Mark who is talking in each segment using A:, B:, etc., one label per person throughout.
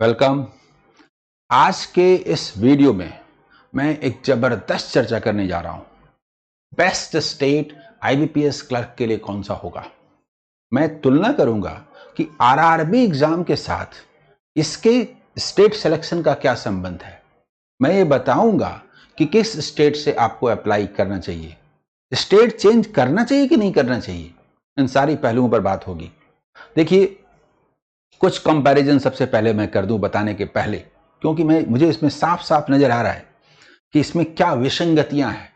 A: Welcome. आज के इस वीडियो में मैं एक जबरदस्त चर्चा करने जा रहा हूं। बेस्ट स्टेट आईबीपीएस क्लर्क के लिए कौन सा होगा। मैं तुलना करूंगा कि आरआरबी एग्जाम के साथ इसके स्टेट सिलेक्शन का क्या संबंध है। मैं ये बताऊंगा कि किस स्टेट से आपको अप्लाई करना चाहिए, स्टेट चेंज करना चाहिए कि नहीं करना चाहिए। इन सारी पहलुओं पर बात होगी। देखिए, कुछ कंपैरिजन सबसे पहले मैं कर दूं बताने के पहले, क्योंकि मुझे इसमें साफ साफ नजर आ रहा है कि इसमें क्या विसंगतियां हैं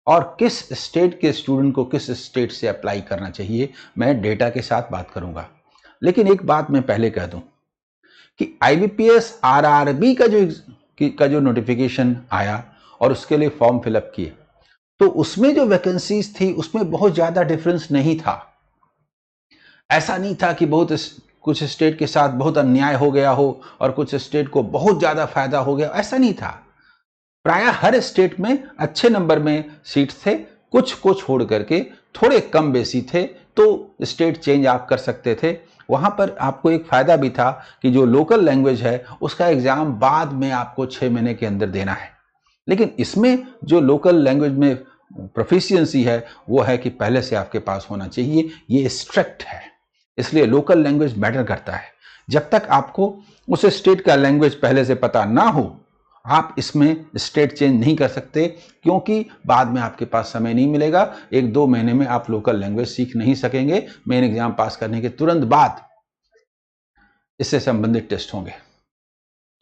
A: और किस स्टेट के स्टूडेंट को किस स्टेट से अप्लाई करना चाहिए। मैं डेटा के साथ बात करूंगा, लेकिन एक बात मैं पहले कह दूं कि आईबीपीएस आरआरबी का जो नोटिफिकेशन आया और उसके लिए फॉर्म फिलअप किए, तो उसमें जो वैकेंसीज थी उसमें बहुत ज्यादा डिफरेंस नहीं था। ऐसा नहीं था कि कुछ स्टेट के साथ बहुत अन्याय हो गया हो और कुछ स्टेट को बहुत ज्यादा फायदा हो गया, ऐसा नहीं था। प्राय हर स्टेट में अच्छे नंबर में सीट थे, कुछ को छोड़ करके थोड़े कम बेसी थे, तो स्टेट चेंज आप कर सकते थे। वहां पर आपको एक फायदा भी था कि जो लोकल लैंग्वेज है उसका एग्जाम बाद में आपको 6 महीने के अंदर देना है, लेकिन इसमें जो लोकल लैंग्वेज में प्रोफिशिएंसी है वो है कि पहले से आपके पास होना चाहिए। ये स्ट्रिक्ट है, इसलिए लोकल लैंग्वेज मैटर करता है। जब तक आपको उस स्टेट का लैंग्वेज पहले से पता ना हो, आप इसमें स्टेट चेंज नहीं कर सकते, क्योंकि बाद में आपके पास समय नहीं मिलेगा। 1-2 महीने में आप लोकल लैंग्वेज सीख नहीं सकेंगे। मेन एग्जाम पास करने के तुरंत बाद इससे संबंधित टेस्ट होंगे,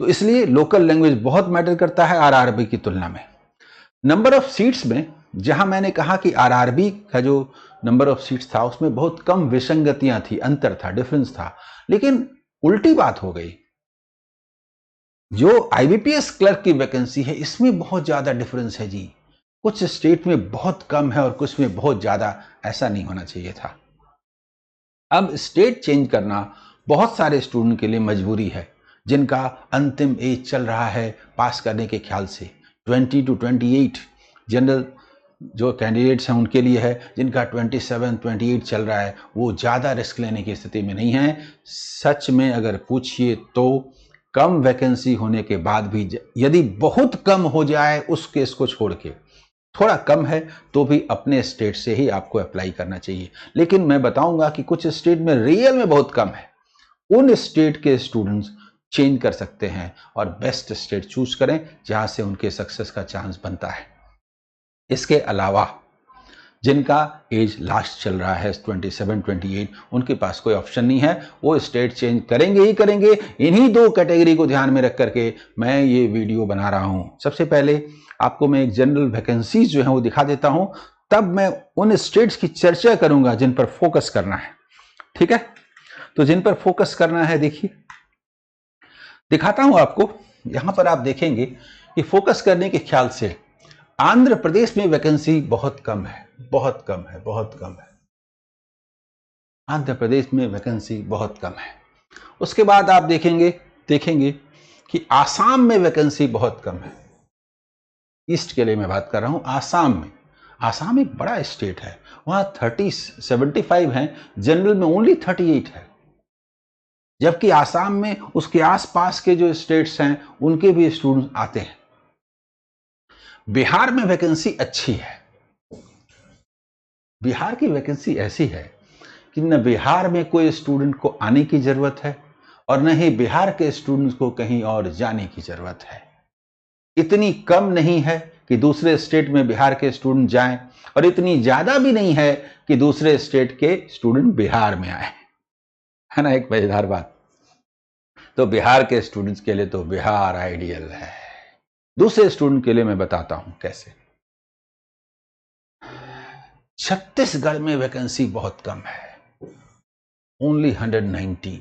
A: तो इसलिए लोकल लैंग्वेज बहुत मैटर करता है आरआरबी की तुलना में। नंबर ऑफ सीट्स में, जहां मैंने कहा कि आरआरबी का जो नंबर ऑफ सीट्स था उसमें बहुत कम विसंगतियां थी, अंतर था, डिफरेंस था, लेकिन उल्टी बात हो गई। जो आईबीपीएस क्लर्क की वैकेंसी है इसमें बहुत ज्यादा डिफरेंस है जी। कुछ स्टेट में बहुत कम है और कुछ में बहुत ज्यादा। ऐसा नहीं होना चाहिए था। अब स्टेट चेंज करना बहुत सारे स्टूडेंट के लिए मजबूरी है, जिनका अंतिम एज चल रहा है पास करने के ख्याल से 20 to 28। जनरल जो कैंडिडेट्स हैं उनके लिए है, जिनका 27-28 चल रहा है, वो ज़्यादा रिस्क लेने की स्थिति में नहीं है। सच में अगर पूछिए तो कम वैकेंसी होने के बाद भी यदि बहुत कम हो जाए उस केस को छोड़ के, थोड़ा कम है तो भी अपने स्टेट से ही आपको अप्लाई करना चाहिए। लेकिन मैं बताऊंगा कि कुछ स्टेट में रियल में बहुत कम है, उन स्टेट के स्टूडेंट्स चेंज कर सकते हैं और बेस्ट स्टेट चूज करें जहां से उनके सक्सेस का चांस बनता है। इसके अलावा जिनका एज लास्ट चल रहा है 27-28, उनके पास कोई ऑप्शन नहीं है, वो स्टेट चेंज करेंगे ही करेंगे। इन्हीं 2 कैटेगरी को ध्यान में रख करके मैं ये वीडियो बना रहा हूं। सबसे पहले आपको मैं एक जनरल वैकेंसीज जो है वो दिखा देता हूं, तब मैं उन स्टेट्स की चर्चा करूंगा जिन पर फोकस करना है। ठीक है, तो जिन पर फोकस करना है, देखिए दिखाता हूं आपको। यहां पर आप देखेंगे कि फोकस करने के ख्याल से आंध्र प्रदेश में वैकेंसी बहुत कम है, बहुत कम है, बहुत कम है। आंध्र प्रदेश में वैकेंसी बहुत कम है। उसके बाद आप देखेंगे कि आसाम में वैकेंसी बहुत कम है। ईस्ट के लिए मैं बात कर रहा हूं। आसाम में, आसाम एक बड़ा स्टेट है, वहां 75 हैं, जनरल में ओनली 38 है। जबकि आसाम में उसके आसपास के जो स्टेट्स हैं उनके भी स्टूडेंट आते हैं। बिहार में वैकेंसी अच्छी है। बिहार की वैकेंसी ऐसी है कि न बिहार में कोई स्टूडेंट को आने की जरूरत है और न ही बिहार के स्टूडेंट्स को कहीं और जाने की जरूरत है। इतनी कम नहीं है कि दूसरे स्टेट में बिहार के स्टूडेंट जाएं, और इतनी ज्यादा भी नहीं है कि दूसरे स्टेट के स्टूडेंट बिहार में आए। है ना एक मजेदार बात। तो बिहार के स्टूडेंट्स के लिए तो बिहार आइडियल है। दूसरे स्टूडेंट के लिए मैं बताता हूं कैसे। छत्तीसगढ़ में वैकेंसी बहुत कम है, ओनली 119।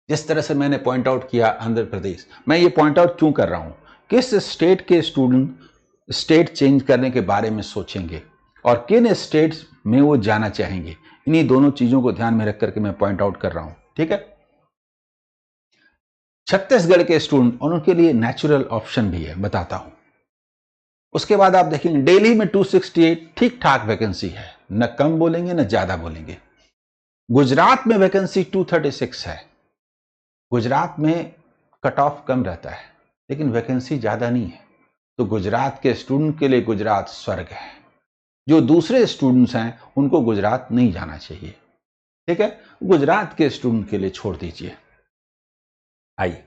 A: जिस तरह से मैंने पॉइंट आउट किया आंध्र प्रदेश, मैं ये पॉइंट आउट क्यों कर रहा हूं, किस स्टेट के स्टूडेंट स्टेट चेंज करने के बारे में सोचेंगे और किन स्टेट्स में वो जाना चाहेंगे, इन्हीं दोनों चीजों को ध्यान में रख करके मैं पॉइंट आउट कर रहा हूं। ठीक है, छत्तीसगढ़ के स्टूडेंट और उनके लिए नेचुरल ऑप्शन भी है, बताता हूं। उसके बाद आप देखेंगे दिल्ली में 268 ठीक ठाक वैकेंसी है, न कम बोलेंगे न ज्यादा बोलेंगे। गुजरात में वैकेंसी 236 है। गुजरात में कट ऑफ कम रहता है लेकिन वैकेंसी ज्यादा नहीं है। तो गुजरात के स्टूडेंट के लिए गुजरात स्वर्ग है। जो दूसरे स्टूडेंट्स हैं उनको गुजरात नहीं जाना चाहिए, ठीक है। गुजरात के स्टूडेंट के लिए छोड़ दीजिए। आइए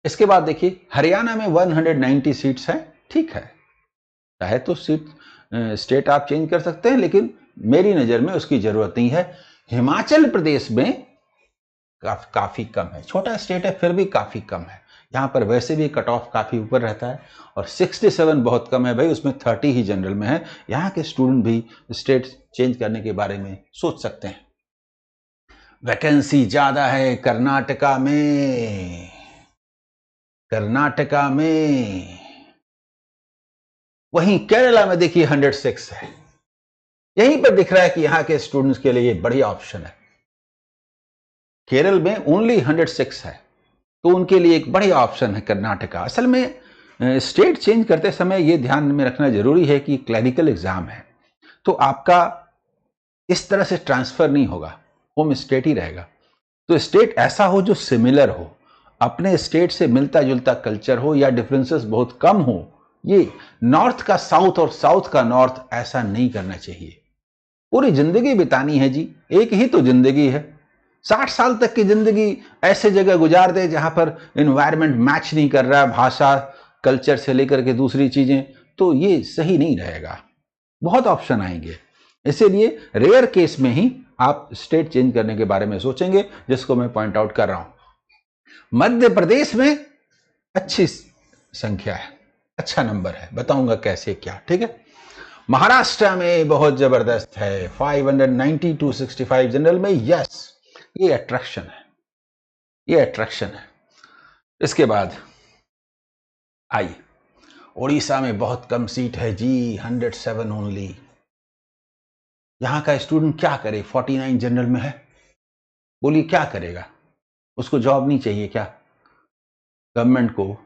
A: इसके बाद देखिए, हरियाणा में 190 सीट्स हैं, ठीक है। चाहे तो स्टेट आप चेंज कर सकते हैं, लेकिन मेरी नजर में उसकी जरूरत नहीं है। हिमाचल प्रदेश में काफी कम है, छोटा स्टेट है फिर भी काफी कम है। यहां पर वैसे भी कट ऑफ काफी ऊपर रहता है और 67 बहुत कम है भाई, उसमें 30 ही जनरल में है। यहां के स्टूडेंट भी स्टेट चेंज करने के बारे में सोच सकते हैं। वैकेंसी ज्यादा है कर्नाटका में, कर्नाटका में। वहीं केरला में देखिए 106 है। यहीं पर दिख रहा है कि यहां के स्टूडेंट्स के लिए बढ़िया ऑप्शन है। केरल में ओनली 106 है, तो उनके लिए एक बढ़िया ऑप्शन है कर्नाटका। असल में स्टेट चेंज करते समय यह ध्यान में रखना जरूरी है कि क्लरिकल एग्जाम है, तो आपका इस तरह से ट्रांसफर नहीं होगा, होम स्टेट ही रहेगा। तो स्टेट ऐसा हो जो सिमिलर हो, अपने स्टेट से मिलता जुलता कल्चर हो या डिफरेंसेस बहुत कम हो। ये नॉर्थ का साउथ और साउथ का नॉर्थ ऐसा नहीं करना चाहिए। पूरी जिंदगी बितानी है जी, एक ही तो जिंदगी है। 60 साल तक की जिंदगी ऐसे जगह गुजार दे जहां पर एनवायरनमेंट मैच नहीं कर रहा, भाषा कल्चर से लेकर के दूसरी चीजें, तो ये सही नहीं रहेगा। बहुत ऑप्शन आएंगे, इसीलिए रेयर केस में ही आप स्टेट चेंज करने के बारे में सोचेंगे, जिसको मैं पॉइंट आउट कर रहा हूं। मध्य प्रदेश में अच्छी संख्या है, अच्छा नंबर है, बताऊंगा कैसे क्या, ठीक है। महाराष्ट्र में बहुत जबरदस्त है, 590 टू 65 जनरल में। यस, ये अट्रैक्शन है, ये अट्रैक्शन है। इसके बाद आइए, उड़ीसा में बहुत कम सीट है जी, 107 ओनली। यहां का स्टूडेंट क्या करे, 49 जनरल में है, बोलिए क्या करेगा? उसको जॉब नहीं चाहिए क्या? गवर्नमेंट को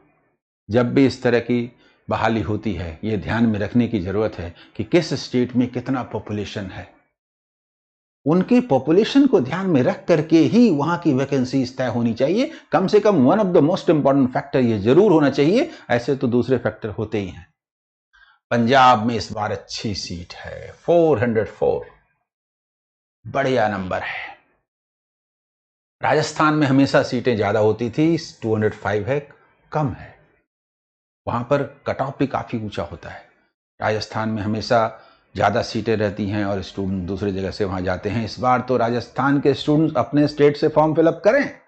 A: जब भी इस तरह की बहाली होती है, ये ध्यान में रखने की जरूरत है कि किस स्टेट में कितना पॉपुलेशन है। उनकी पॉपुलेशन को ध्यान में रख करके ही वहां की वैकेंसीज तय होनी चाहिए। कम से कम one of the most important factor ये जरूर होना चाहिए, ऐसे तो दूसरे फैक्टर होते ही हैं। पंजाब में इस बार अच्छी सीट है, 404, बढ़िया नंबर है। राजस्थान में हमेशा सीटें ज्यादा होती थी, 205 है, कम है। वहां पर कट ऑफ भी काफी ऊंचा होता है। राजस्थान में हमेशा ज्यादा सीटें रहती हैं और स्टूडेंट दूसरी जगह से वहां जाते हैं। इस बार तो राजस्थान के स्टूडेंट्स अपने स्टेट से फॉर्म फिलअप करें,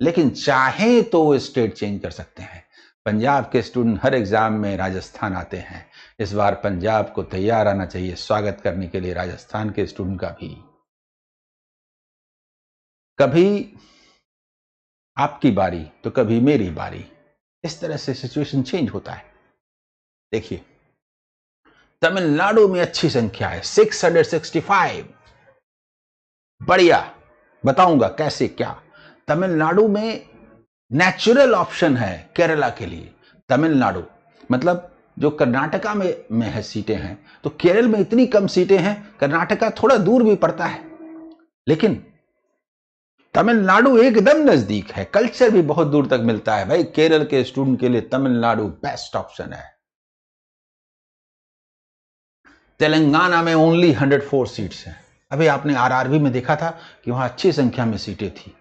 A: लेकिन चाहे तो वो स्टेट चेंज कर सकते हैं। पंजाब के स्टूडेंट हर एग्जाम में राजस्थान आते हैं, इस बार पंजाब को तैयार आना चाहिए स्वागत करने के लिए राजस्थान के स्टूडेंट का भी। कभी आपकी बारी तो कभी मेरी बारी, इस तरह से सिचुएशन चेंज होता है। देखिए, तमिलनाडु में अच्छी संख्या है, 665, बढ़िया, बताऊंगा कैसे क्या। तमिलनाडु में नेचुरल ऑप्शन है केरला के लिए। तमिलनाडु मतलब जो कर्नाटका में है सीटें हैं, तो केरल में इतनी कम सीटें हैं। कर्नाटका थोड़ा दूर भी पड़ता है, लेकिन तमिलनाडु एकदम नजदीक है, कल्चर भी बहुत दूर तक मिलता है भाई। केरल के स्टूडेंट के लिए तमिलनाडु बेस्ट ऑप्शन है। तेलंगाना में ओनली 104 सीट्स हैं। अभी आपने आरआरबी में देखा था कि वहां अच्छी संख्या में सीटें थी।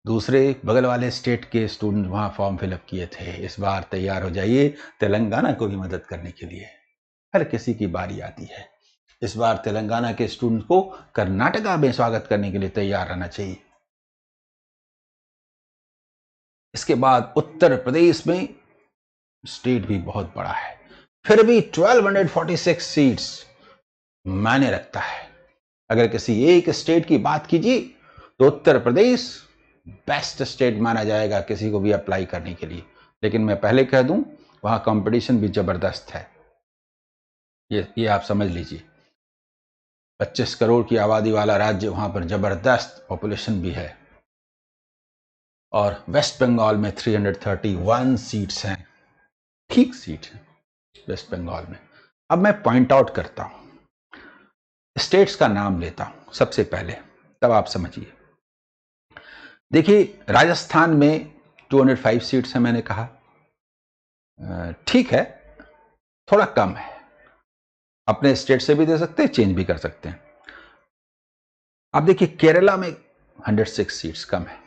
A: दूसरे बगल वाले स्टेट के स्टूडेंट वहां फॉर्म फिलअप किए थे। इस बार तैयार हो जाइए तेलंगाना को भी मदद करने के लिए, हर किसी की बारी आती है। इस बार तेलंगाना के स्टूडेंट को कर्नाटका में स्वागत करने के लिए तैयार रहना चाहिए। इसके बाद उत्तर प्रदेश में स्टेट भी बहुत बड़ा है, फिर भी 1246 सीट्स मायने रखता है। अगर किसी एक स्टेट की बात कीजिए तो उत्तर प्रदेश बेस्ट स्टेट माना जाएगा किसी को भी अप्लाई करने के लिए। लेकिन मैं पहले कह दूं, वहां कंपटीशन भी जबरदस्त है, ये आप समझ लीजिए। 25 करोड़ की आबादी वाला राज्य, वहां पर जबरदस्त पॉपुलेशन भी है। और वेस्ट बंगाल में 331 सीट्स हैं, ठीक सीट है वेस्ट बंगाल में। अब मैं पॉइंट आउट करता हूं, स्टेट्स का नाम लेता हूं सबसे पहले, तब आप समझिए। देखिए, राजस्थान में 205 सीट्स हैं मैंने कहा, ठीक है, थोड़ा कम है। अपने स्टेट से भी दे सकते हैं, चेंज भी कर सकते हैं। अब देखिए केरला में 106 सीट्स कम है,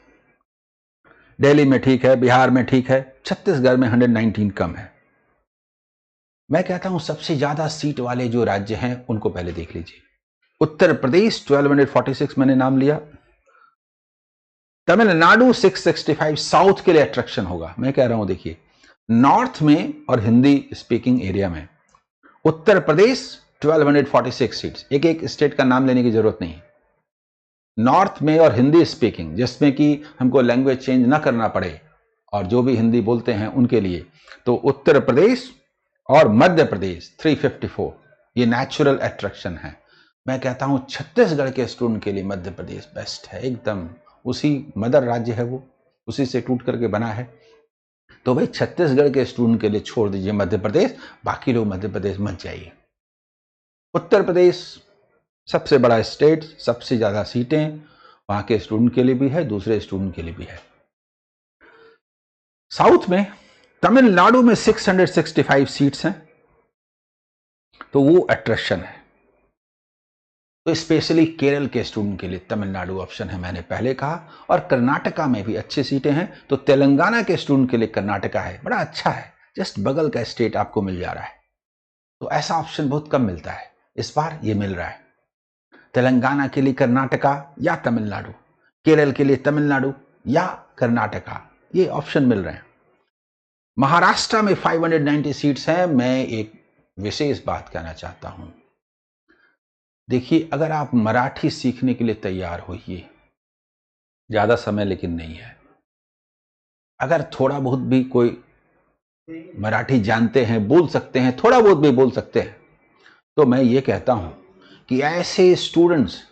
A: दिल्ली में ठीक है, बिहार में ठीक है, छत्तीसगढ़ में 119 कम है। मैं कहता हूं सबसे ज्यादा सीट वाले जो राज्य हैं उनको पहले देख लीजिए। उत्तर प्रदेश 1246 मैंने नाम लिया, तमिलनाडु 665, साउथ के लिए अट्रैक्शन होगा। मैं कह रहा हूं देखिए नॉर्थ में और हिंदी स्पीकिंग एरिया में उत्तर प्रदेश 1246 सीट्स, एक एक स्टेट का नाम लेने की जरूरत नहीं है। नॉर्थ में और हिंदी स्पीकिंग जिसमें कि हमको लैंग्वेज चेंज ना करना पड़े और जो भी हिंदी बोलते हैं उनके लिए, तो उत्तर प्रदेश और मध्य प्रदेश 354 ये नेचुरल अट्रैक्शन है। मैं कहता हूं छत्तीसगढ़ के स्टूडेंट के लिए मध्य प्रदेश बेस्ट है, एकदम उसी मदर राज्य है, वो उसी से टूट करके बना है। तो भाई छत्तीसगढ़ के स्टूडेंट के लिए छोड़ दीजिए मध्य प्रदेश, बाकी लोग मध्य प्रदेश मत जाइए। उत्तर प्रदेश सबसे बड़ा स्टेट, सबसे ज्यादा सीटें वहां के स्टूडेंट के लिए भी है, दूसरे स्टूडेंट के लिए भी है। साउथ में तमिलनाडु में 665 सीट्स हैं, तो वो अट्रैक्शन है। तो स्पेशली केरल के स्टूडेंट के लिए तमिलनाडु ऑप्शन है, मैंने पहले कहा। और कर्नाटका में भी अच्छी सीटें हैं, तो तेलंगाना के स्टूडेंट के लिए कर्नाटका है, बड़ा अच्छा है, जस्ट बगल का स्टेट आपको मिल जा रहा है। तो ऐसा ऑप्शन बहुत कम मिलता है, इस बार ये मिल रहा है। तेलंगाना के लिए कर्नाटका या तमिलनाडु, केरल के लिए तमिलनाडु या कर्नाटका, ये ऑप्शन मिल रहे हैं। महाराष्ट्र में 590 सीट्स हैं। मैं एक विशेष बात कहना चाहता हूं, देखिए अगर आप मराठी सीखने के लिए तैयार होइए, ज्यादा समय लेकिन नहीं है। अगर थोड़ा बहुत भी कोई मराठी जानते हैं, बोल सकते हैं, थोड़ा बहुत भी बोल सकते हैं, तो मैं ये कहता हूं कि ऐसे स्टूडेंट्स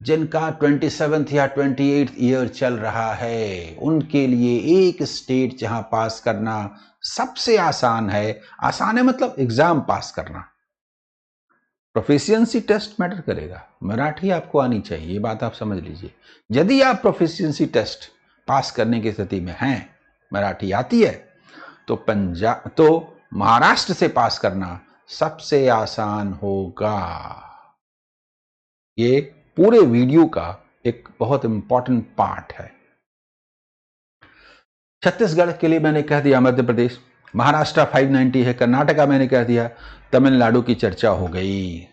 A: जिनका 27th या 28th ईयर चल रहा है, उनके लिए एक स्टेट जहां पास करना सबसे आसान है, आसान है मतलब एग्जाम पास करना, प्रोफिशिएंसी टेस्ट मैटर करेगा, मराठी आपको आनी चाहिए, ये बात आप समझ लीजिए। यदि आप प्रोफिशिएंसी टेस्ट पास करने की स्थिति में हैं, मराठी आती है, तो महाराष्ट्र से पास करना सबसे आसान होगा। ये पूरे वीडियो का एक बहुत इंपॉर्टेंट पार्ट है। छत्तीसगढ़ के लिए मैंने कह दिया मध्य प्रदेश, महाराष्ट्र 590 है, कर्नाटका मैंने कह दिया, तमिलनाडु की चर्चा हो गई।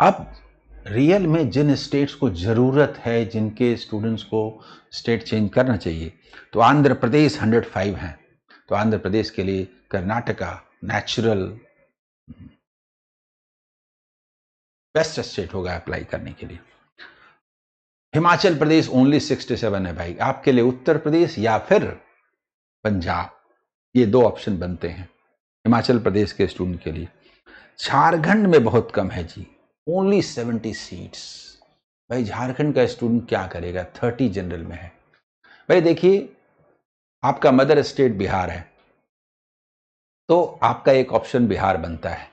A: अब रियल में जिन स्टेट्स को जरूरत है, जिनके स्टूडेंट्स को स्टेट चेंज करना चाहिए, तो आंध्र प्रदेश 105 हैं, तो आंध्र प्रदेश के लिए कर्नाटका नेचुरल बेस्ट स्टेट होगा अप्लाई करने के लिए। हिमाचल प्रदेश ओनली 67 है भाई, आपके लिए उत्तर प्रदेश या फिर पंजाब, ये दो ऑप्शन बनते हैं हिमाचल प्रदेश के स्टूडेंट के लिए। झारखंड में बहुत कम है जी, ओनली 70 सीट्स। भाई झारखंड का स्टूडेंट क्या करेगा, 30 जनरल में है। भाई देखिए आपका मदर स्टेट बिहार है, तो आपका एक ऑप्शन बिहार बनता है,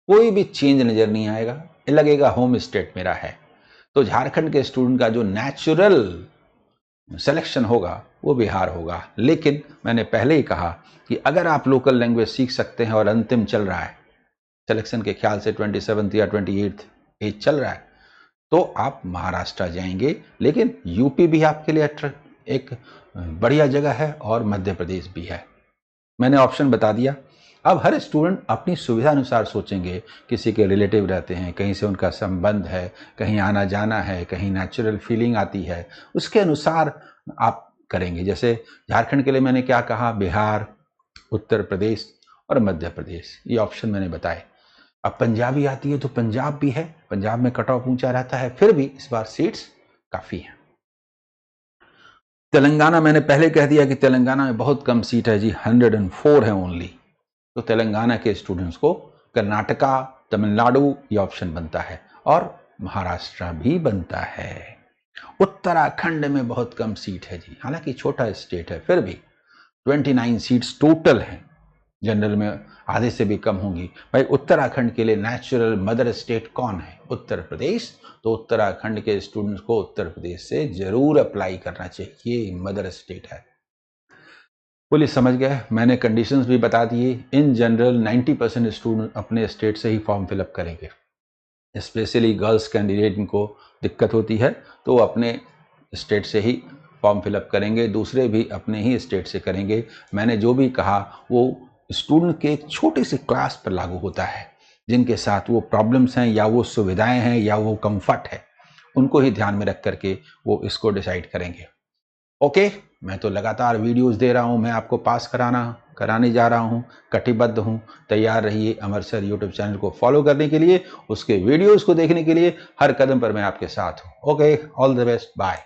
A: कोई भी चेंज नजर नहीं आएगा, लगेगा होम स्टेट मेरा है। तो झारखंड के स्टूडेंट का जो नेचुरल सिलेक्शन होगा वो बिहार होगा। लेकिन मैंने पहले ही कहा कि अगर आप लोकल लैंग्वेज सीख सकते हैं और अंतिम चल रहा है, सिलेक्शन के ख्याल से 27th या 28th एज चल रहा है, तो आप महाराष्ट्र जाएंगे। लेकिन यूपी भी आपके लिए एक बढ़िया जगह है और मध्य प्रदेश भी है। मैंने ऑप्शन बता दिया। अब हर स्टूडेंट अपनी सुविधा अनुसार सोचेंगे, किसी के रिलेटिव रहते हैं, कहीं से उनका संबंध है, कहीं आना जाना है, कहीं नेचुरल फीलिंग आती है, उसके अनुसार आप करेंगे। जैसे झारखंड के लिए मैंने क्या कहा, बिहार, उत्तर प्रदेश और मध्य प्रदेश, ये ऑप्शन मैंने बताए। अब पंजाबी आती है तो पंजाब भी है, पंजाब में कट ऑफ ऊंचा रहता है, फिर भी इस बार सीट्स काफी हैं। तेलंगाना मैंने पहले कह दिया कि तेलंगाना में बहुत कम सीट है जी, 104 है ओनली। तो तेलंगाना के स्टूडेंट्स को कर्नाटका, तमिलनाडु ये ऑप्शन बनता है और महाराष्ट्र भी बनता है। उत्तराखंड में बहुत कम सीट है जी, हालांकि छोटा स्टेट है, फिर भी 29 सीट्स टोटल हैं, जनरल में आधे से भी कम होंगी। भाई उत्तराखंड के लिए नेचुरल मदर स्टेट कौन है, उत्तर प्रदेश, तो उत्तराखंड के स्टूडेंट्स को उत्तर प्रदेश से जरूर अप्लाई करना चाहिए, मदर स्टेट है। पुलिस समझ गए, मैंने कंडीशंस भी बता दिए। इन जनरल 90% स्टूडेंट अपने स्टेट से ही फॉर्म फिलअप करेंगे। स्पेशली गर्ल्स कैंडिडेट को दिक्कत होती है तो वो अपने स्टेट से ही फॉर्म फिलअप करेंगे, दूसरे भी अपने ही स्टेट से करेंगे। मैंने जो भी कहा वो स्टूडेंट के एक छोटे से क्लास पर लागू होता है, जिनके साथ वो प्रॉब्लम्स हैं या वो सुविधाएं हैं या वो कंफर्ट है, उनको ही ध्यान में रख करके वो इसको डिसाइड करेंगे। ओके, मैं तो लगातार वीडियोस दे रहा हूं, मैं आपको पास कराने जा रहा हूं, कटिबद्ध हूं। तैयार रहिए अमर सर यूट्यूब चैनल को फॉलो करने के लिए, उसके वीडियोस को देखने के लिए। हर कदम पर मैं आपके साथ हूं। Okay, all the best, bye.